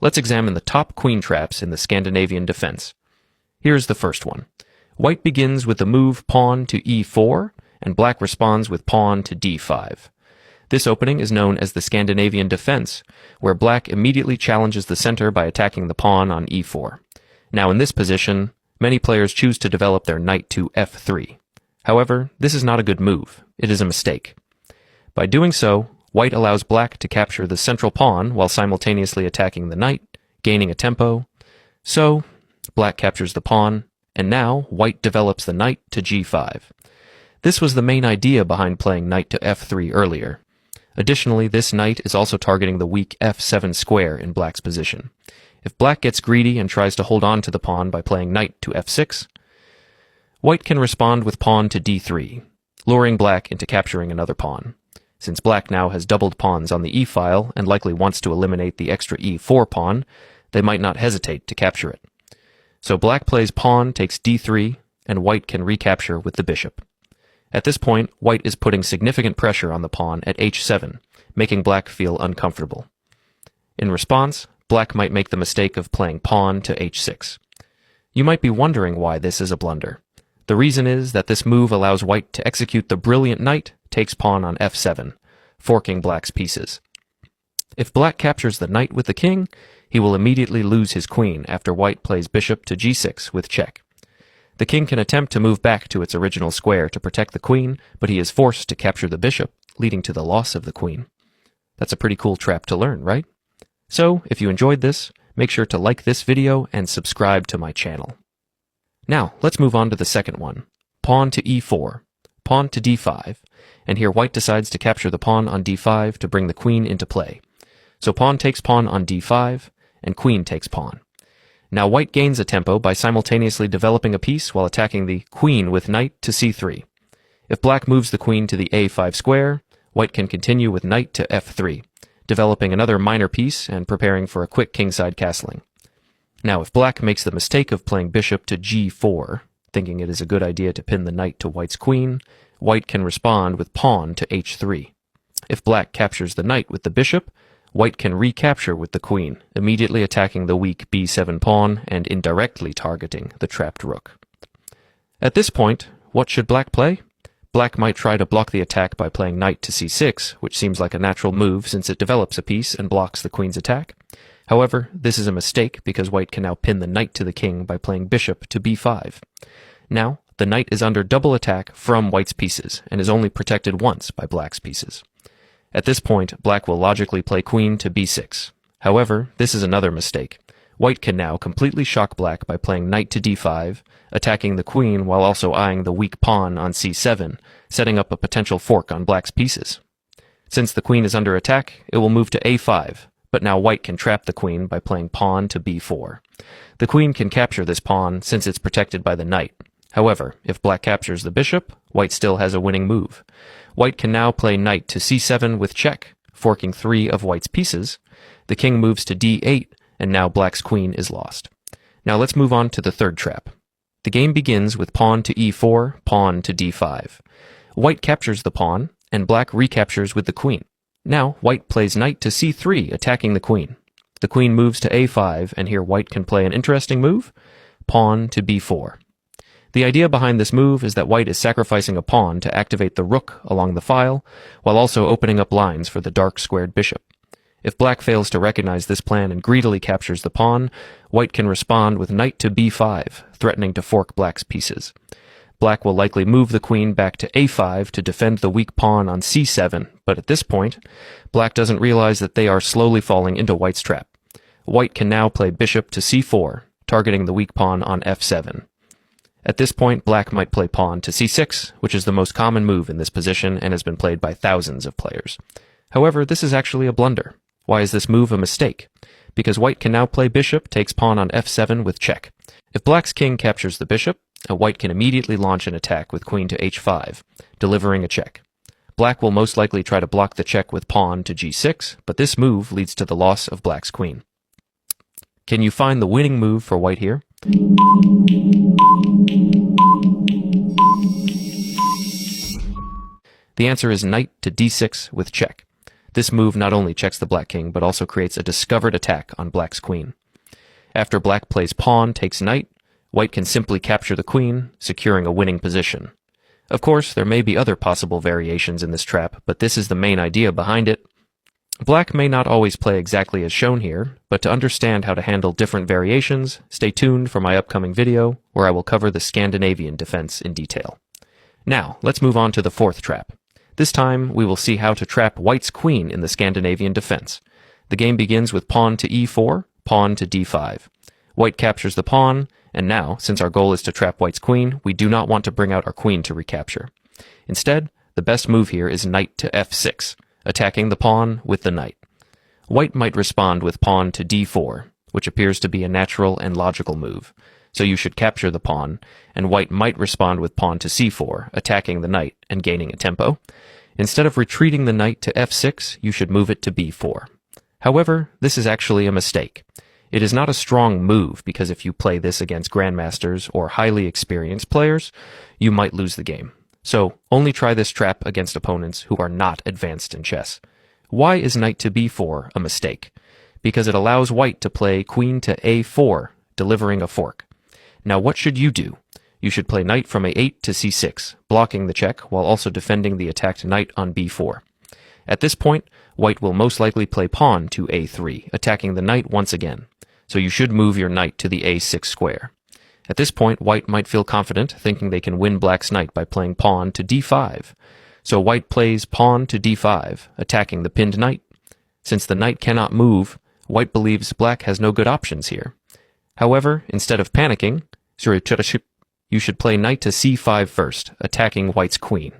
let's examine the top queen traps in the Scandinavian defense. Here's the first one. White begins with the move pawn to e4, and black responds with pawn to d5. This opening is known as the Scandinavian defense, where black immediately challenges the center by attacking the pawn on e4. Now in this position, many players choose to develop their knight to f3. However, this is not a good move. It is a mistake. By doing so, white allows black to capture the central pawn while simultaneously attacking the knight, gaining a tempo. So, black captures the pawn, and now white develops the knight to g5. This was the main idea behind playing knight to f3 earlier. Additionally, this knight is also targeting the weak f7 square in black's position. If black gets greedy and tries to hold on to the pawn by playing knight to f6, white can respond with pawn to d3, luring black into capturing another pawn. Since black now has doubled pawns on the e-file and likely wants to eliminate the extra e4 pawn, they might not hesitate to capture it. So black plays pawn takes d3, and white can recapture with the bishop. At this point, white is putting significant pressure on the pawn at h7, making black feel uncomfortable. In response, black might make the mistake of playing pawn to h6. You might be wondering why this is a blunder. The reason is that this move allows white to execute the brilliant knight takes pawn on f7, forking black's pieces. If black captures the knight with the king, he will immediately lose his queen after white plays bishop to g6 with check. The king can attempt to move back to its original square to protect the queen, but he is forced to capture the bishop, leading to the loss of the queen. That's a pretty cool trap to learn, right? So, if you enjoyed this, make sure to like this video and subscribe to my channel. Now, let's move on to the second one. Pawn to e4, pawn to d5, and here white decides to capture the pawn on d5 to bring the queen into play. So pawn takes pawn on d5, and queen takes pawn. Now white gains a tempo by simultaneously developing a piece while attacking the queen with knight to c3. If black moves the queen to the a5 square, white can continue with knight to f3, developing another minor piece and preparing for a quick kingside castling. Now if black makes the mistake of playing bishop to g4, thinking it is a good idea to pin the knight to white's queen, white can respond with pawn to h3. If black captures the knight with the bishop, white can recapture with the queen, immediately attacking the weak b7 pawn and indirectly targeting the trapped rook. At this point, what should black play? Black might try to block the attack by playing knight to c6, which seems like a natural move since it develops a piece and blocks the queen's attack. However, this is a mistake because white can now pin the knight to the king by playing bishop to b5. Now, the knight is under double attack from white's pieces and is only protected once by black's pieces. At this point, black will logically play queen to b6. However, this is another mistake. White can now completely shock black by playing knight to d5, attacking the queen while also eyeing the weak pawn on c7, setting up a potential fork on black's pieces. Since the queen is under attack, it will move to a5, but now white can trap the queen by playing pawn to b4. The queen can capture this pawn since it's protected by the knight. However, if black captures the bishop, white still has a winning move. White can now play knight to c7 with check, forking 3 of white's pieces. The king moves to d8, and now black's queen is lost. Now let's move on to the third trap. The game begins with pawn to e4, pawn to d5. White captures the pawn, and black recaptures with the queen. Now, white plays knight to c3, attacking the queen. The queen moves to a5, and here white can play an interesting move, pawn to b4. The idea behind this move is that white is sacrificing a pawn to activate the rook along the file, while also opening up lines for the dark squared bishop. If black fails to recognize this plan and greedily captures the pawn, white can respond with knight to b5, threatening to fork black's pieces. Black will likely move the queen back to a5 to defend the weak pawn on c7, but at this point, black doesn't realize that they are slowly falling into white's trap. White can now play bishop to c4, targeting the weak pawn on f7. At this point, black might play pawn to c6, which is the most common move in this position and has been played by thousands of players. However, this is actually a blunder. Why is this move a mistake? Because white can now play bishop takes pawn on f7 with check. If black's king captures the bishop, white can immediately launch an attack with queen to h5, delivering a check. Black will most likely try to block the check with pawn to g6, but this move leads to the loss of black's queen. Can you find the winning move for white here? The answer is knight to d6 with check. This move not only checks the black king, but also creates a discovered attack on black's queen. After black plays pawn takes knight, white can simply capture the queen, securing a winning position. Of course, there may be other possible variations in this trap, but this is the main idea behind it. Black may not always play exactly as shown here, but to understand how to handle different variations, stay tuned for my upcoming video, where I will cover the Scandinavian defense in detail. Now, let's move on to the fourth trap. This time, we will see how to trap white's queen in the Scandinavian defense. The game begins with pawn to e4, pawn to d5. White captures the pawn, and now, since our goal is to trap white's queen, we do not want to bring out our queen to recapture. Instead, the best move here is knight to f6, attacking the pawn with the knight. White might respond with pawn to d4, which appears to be a natural and logical move, so you should capture the pawn, and white might respond with pawn to c4, attacking the knight and gaining a tempo. Instead of retreating the knight to f6, you should move it to b4. However, this is actually a mistake. It is not a strong move because if you play this against grandmasters or highly experienced players, you might lose the game. So, only try this trap against opponents who are not advanced in chess. Why is knight to b4 a mistake? Because it allows white to play queen to a4, delivering a fork. Now what should you do? You should play knight from a8 to c6, blocking the check while also defending the attacked knight on b4. At this point, white will most likely play pawn to a3, attacking the knight once again. So you should move your knight to the a6 square. At this point, white might feel confident, thinking they can win black's knight by playing pawn to d5. So white plays pawn to d5, attacking the pinned knight. Since the knight cannot move, white believes black has no good options here. However, instead of panicking, you should play knight to c5 first, attacking white's queen.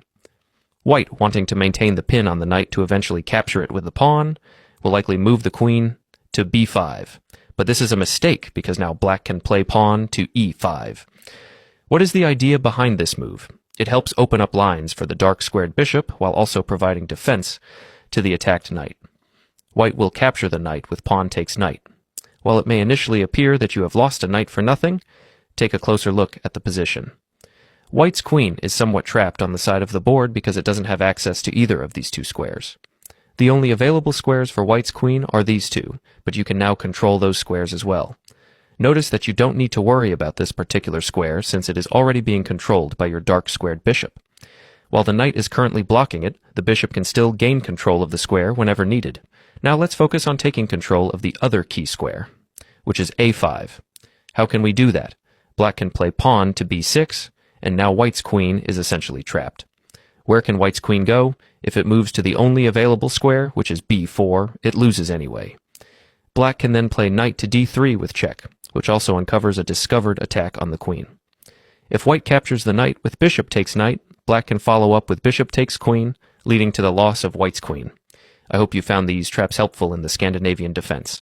White, wanting to maintain the pin on the knight to eventually capture it with the pawn, will likely move the queen to b5. But this is a mistake because now black can play pawn to e5. What is the idea behind this move? It helps open up lines for the dark squared bishop while also providing defense to the attacked knight. White will capture the knight with pawn takes knight. While it may initially appear that you have lost a knight for nothing, take a closer look at the position. White's queen is somewhat trapped on the side of the board because it doesn't have access to either of these two squares. The only available squares for white's queen are these two, but you can now control those squares as well. Notice that you don't need to worry about this particular square since it is already being controlled by your dark squared bishop. While the knight is currently blocking it, the bishop can still gain control of the square whenever needed. Now let's focus on taking control of the other key square, which is a5. How can we do that? Black can play pawn to b6, and now white's queen is essentially trapped. Where can white's queen go? If it moves to the only available square, which is b4, it loses anyway. Black can then play knight to d3 with check, which also uncovers a discovered attack on the queen. If white captures the knight with bishop takes knight, black can follow up with bishop takes queen, leading to the loss of white's queen. I hope you found these traps helpful in the Scandinavian defense.